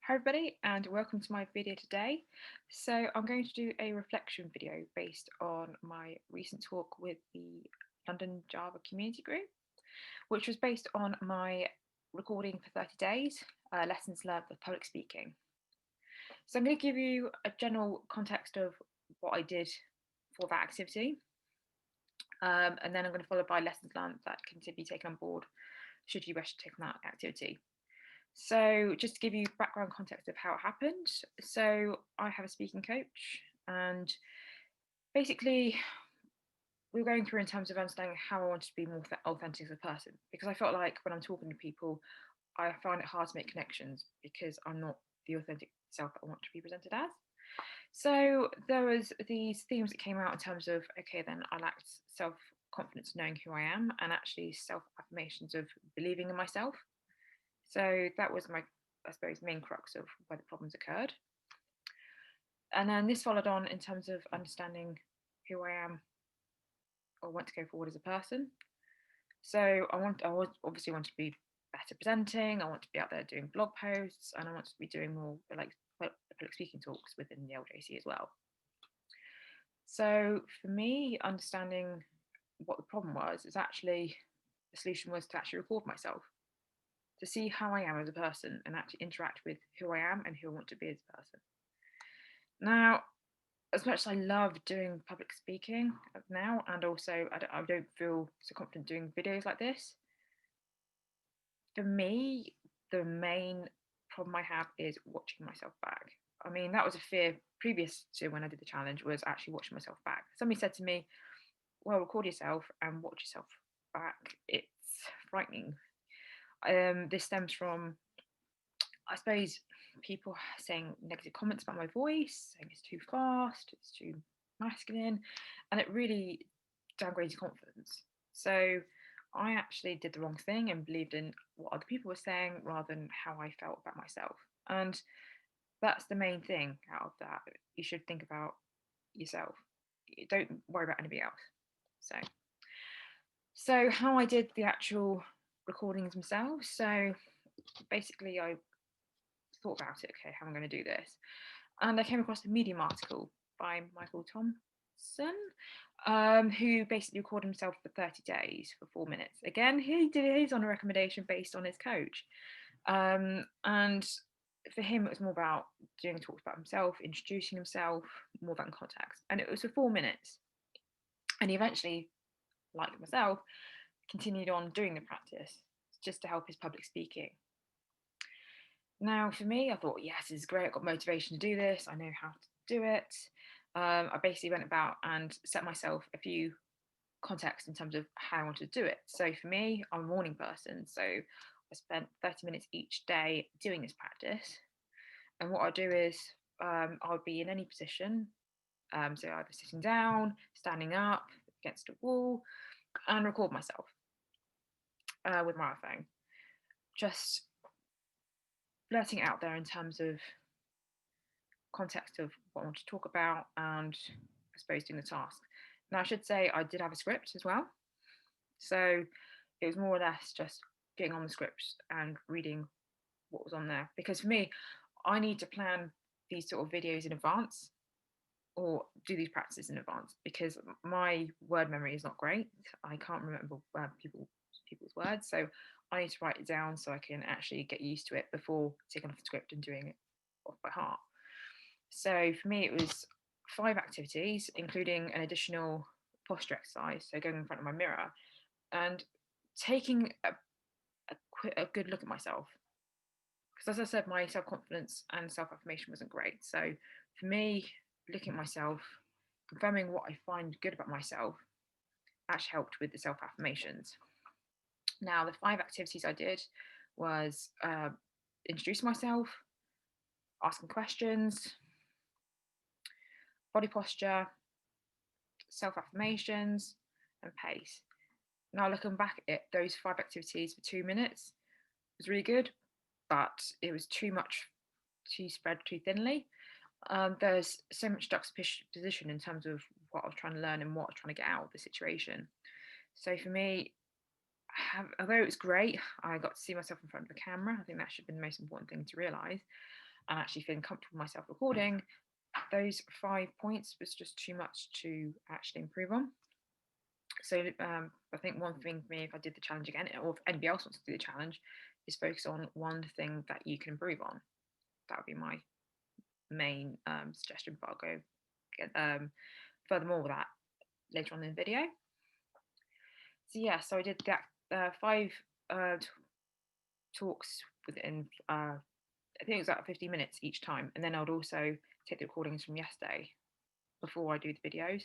Hi everybody and welcome to my video today. So I'm going to do a reflection video based on my recent talk with the London Java Community Group, which was based on my recording for 30 days, lessons learned for public speaking. So I'm going to give you a general context of what I did for that activity, and then I'm going to follow by lessons learned that can be taken on board should you wish to take on that activity. So just to give you background context of how it happened. So I have a speaking coach, and basically we were going through in terms of understanding how I wanted to be more authentic as a person, because I felt like when I'm talking to people, I find it hard to make connections because I'm not the authentic self that I want to be presented as. So there was these themes that came out in terms of, okay, then I lacked self-confidence knowing who I am, and actually self-affirmations of believing in myself. So that was my, I suppose, main crux of where the problems occurred. And then this followed on in terms of understanding who I am or want to go forward as a person. So I obviously want to be better presenting. I want to be out there doing blog posts, and I want to be doing more like public speaking talks within the LJC as well. So for me, understanding what the problem was is actually the solution was to actually record myself, to see how I am as a person and actually interact with who I am and who I want to be as a person. Now, as much as I love doing public speaking now, and also I don't feel so confident doing videos like this, for me, the main problem I have is watching myself back. I mean, that was a fear previous to when I did the challenge, was actually watching myself back. Somebody said to me, well, record yourself and watch yourself back. It's frightening. This stems from, I suppose, people saying negative comments about my voice, saying it's too fast, it's too masculine, and it really downgrades your confidence. So I actually did the wrong thing and believed in what other people were saying rather than how I felt about myself. And that's the main thing out of that. You should think about yourself. Don't worry about anybody else. So how I did the actual recordings themselves. So basically I thought about it, okay, how am I going to do this? And I came across a Medium article by Michael Thompson, who basically recorded himself for 30 days for 4 minutes. Again, he did his on a recommendation based on his coach. And for him, it was more about doing talks about himself, introducing himself, more than context. And it was for 4 minutes. And he eventually, like myself, continued on doing the practice just to help his public speaking. Now, for me, I thought, yes, this is great. I've got motivation to do this. I know how to do it. I basically went about and set myself a few contexts in terms of how I wanted to do it. So for me, I'm a morning person. So I spent 30 minutes each day doing this practice. And what I do is I would be in any position. So either sitting down, standing up against a wall, and record myself with my iPhone. Just blurting it out there in terms of context of what I want to talk about and I suppose doing the task. Now, I should say I did have a script as well. So it was more or less just getting on the script and reading what was on there. Because for me, I need to plan these sort of videos in advance or do these practices in advance because my word memory is not great. I can't remember people's words. So I need to write it down so I can actually get used to it before taking off the script and doing it off by heart. So for me, it was 5 activities, including an additional posture exercise. So going in front of my mirror and taking a good look at myself. Because as I said, my self confidence and self affirmation wasn't great. So for me, looking at myself, confirming what I find good about myself, actually helped with the self affirmations. Now, the 5 activities I did was introduce myself, asking questions, body posture, self affirmations, and pace. Now, looking back at it, those 5 activities for 2 minutes was really good, but it was too much to spread too thinly. There's so much juxtaposition in terms of what I was trying to learn and what I was trying to get out of the situation. So for me, although it was great, I got to see myself in front of the camera. I think that should have been the most important thing to realise. and actually feeling comfortable with myself recording, those 5 points was just too much to actually improve on. So I think one thing for me, if I did the challenge again, or if anybody else wants to do the challenge, is focus on one thing that you can improve on. That would be my main suggestion, but I'll go furthermore with that later on in the video. So yeah, so I did that 5 talks within I think it was about 50 minutes each time, and then I would also take the recordings from yesterday before I do the videos,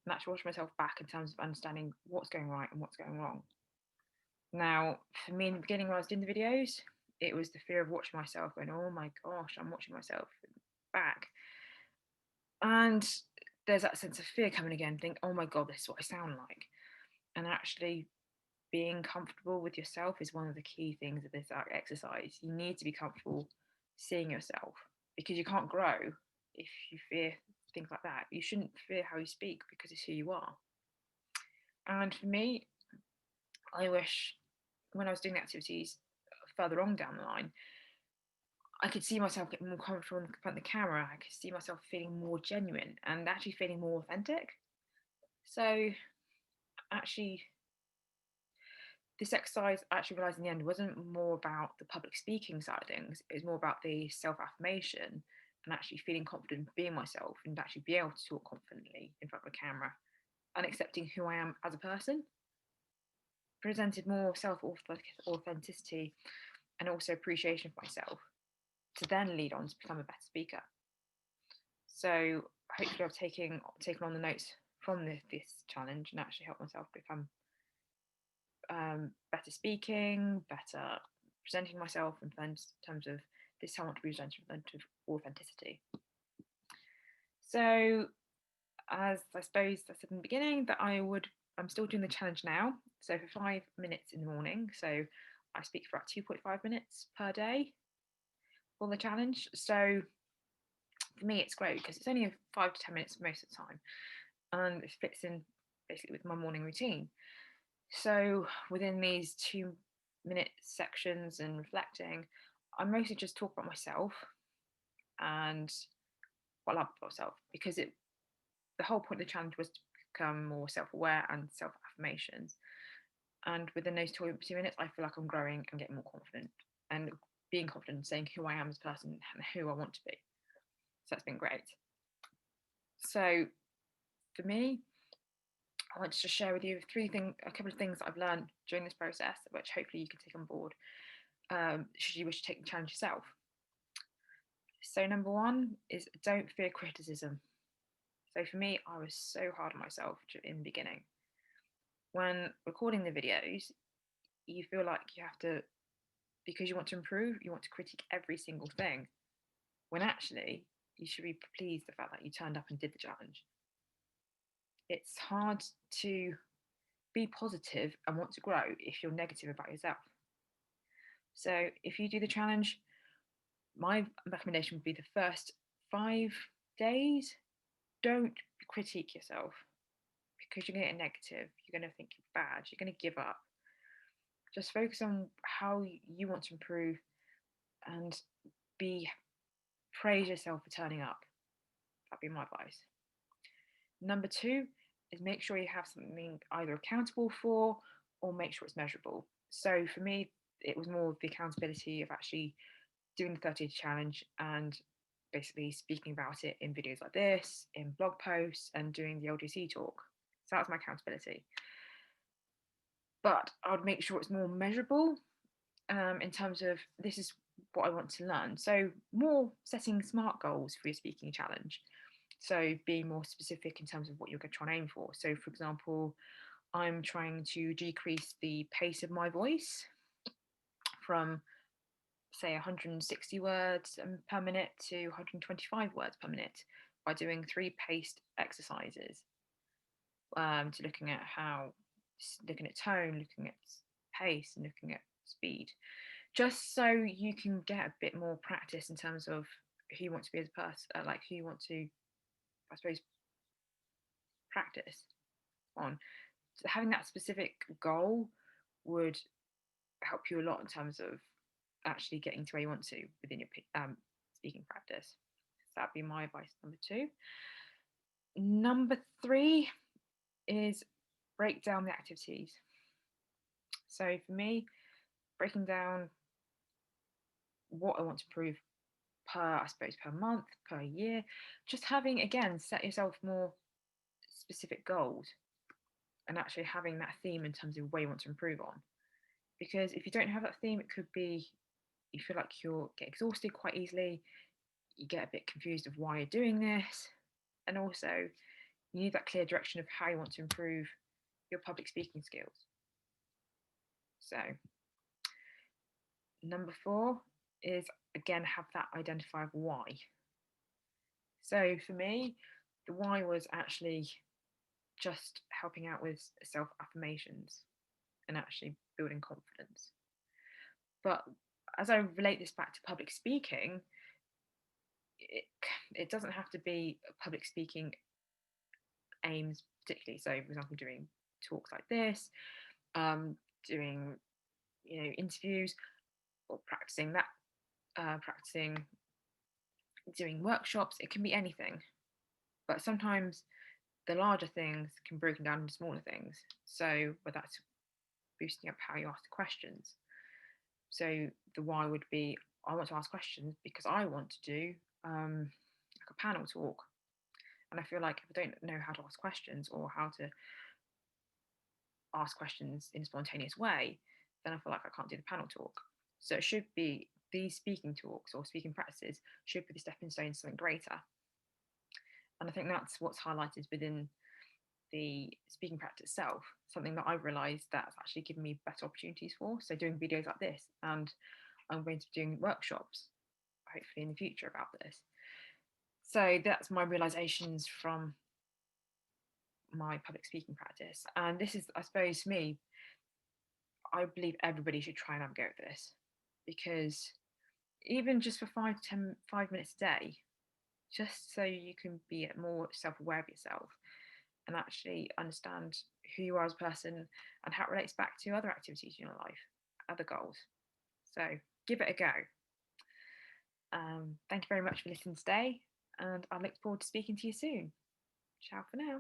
and actually watch myself back in terms of understanding what's going right and what's going wrong. Now, for me in the beginning when I was doing the videos, it was the fear of watching myself going, oh my gosh, I'm watching myself back. And there's that sense of fear coming again, think, oh my God, this is what I sound like. And actually being comfortable with yourself is one of the key things of this exercise. You need to be comfortable seeing yourself, because you can't grow if you fear things like that. You shouldn't fear how you speak, because it's who you are. And for me, I wish when I was doing the activities further on down the line, I could see myself getting more comfortable in front of the camera. I could see myself feeling more genuine and actually feeling more authentic. So actually, this exercise, I actually realised in the end, wasn't more about the public speaking side of things. It was more about the self-affirmation and actually feeling confident being myself, and actually be able to talk confidently in front of a camera and accepting who I am as a person. Presented more self-authenticity and also appreciation for myself, to then lead on to become a better speaker. So hopefully I've taken on the notes from this challenge and actually helped myself become better speaking, better presenting myself in terms of this how I want to be presented with authenticity. So as I suppose I said in the beginning, that I'm still doing the challenge now. So for 5 minutes in the morning. So I speak for about 2.5 minutes per day for the challenge. So for me, it's great because it's only 5 to 10 minutes most of the time, and it fits in basically with my morning routine. So within these 2-minute sections and reflecting, I mostly just talk about myself and what I love about myself, because the whole point of the challenge was to become more self-aware and self-affirmations. And within those 2 minutes, I feel like I'm growing and getting more confident and being confident in saying who I am as a person and who I want to be. So that's been great. So for me, I want to just share with you a couple of things that I've learned during this process, which hopefully you can take on board should you wish to take the challenge yourself. So number one is, don't fear criticism. So for me, I was so hard on myself in the beginning. When recording the videos, you feel like you have to, because you want to improve, you want to critique every single thing, when actually you should be pleased the fact that you turned up and did the challenge. It's hard to be positive and want to grow if you're negative about yourself. So if you do the challenge, my recommendation would be the first 5 days, don't critique yourself, because you're going to get negative. You're going to think you're bad. You're going to give up. Just focus on how you want to improve and praise yourself for turning up. That'd be my advice. Number two is, make sure you have something either accountable for, or make sure it's measurable. So for me, it was more of the accountability of actually doing the 30-day challenge and basically speaking about it in videos like this, in blog posts, and doing the LGC talk. So that's my accountability. But I would make sure it's more measurable in terms of, this is what I want to learn. So more setting SMART goals for your speaking challenge. So being more specific in terms of what you're going to try and aim for. So for example, I'm trying to decrease the pace of my voice from say 160 words per minute to 125 words per minute by doing 3 paced exercises, to looking at tone, looking at pace, and looking at speed, just so you can get a bit more practice in terms of who you want to be as a person, like who you want to, I suppose, practice on. So having that specific goal would help you a lot in terms of actually getting to where you want to within your speaking practice. So that'd be my advice number two. Number three is break down the activities. So for me, breaking down what I want to improve per, I suppose, per month, per year, just having, again, set yourself more specific goals and actually having that theme in terms of where you want to improve on. Because if you don't have that theme, it could be you feel like you'll get exhausted quite easily, you get a bit confused of why you're doing this, and also you need that clear direction of how you want to improve your public speaking skills. So, number four is again have that identify of why. So for me, the why was actually just helping out with self affirmations and actually building confidence. But as I relate this back to public speaking, it, it doesn't have to be public speaking aims particularly. So, for example, doing talks like this, doing interviews, or practicing doing workshops. It can be anything, but sometimes the larger things can be broken down into smaller things. So, whether that's boosting up how you ask the questions. So the why would be I want to ask questions because I want to do like a panel talk. And I feel like if I don't know how to ask questions or how to ask questions in a spontaneous way, then I feel like I can't do the panel talk. So it should be these speaking talks or speaking practices should be the stepping stone to something greater. And I think that's what's highlighted within the speaking practice itself, something that I've realised that's actually given me better opportunities for. So doing videos like this, and I'm going to be doing workshops hopefully in the future about this. So that's my realizations from my public speaking practice. And this is, I suppose, me, I believe everybody should try and have a go at this, because even just for 5 minutes a day, just so you can be more self-aware of yourself and actually understand who you are as a person and how it relates back to other activities in your life, other goals. So give it a go. Thank you very much for listening today, and I look forward to speaking to you soon. Ciao for now.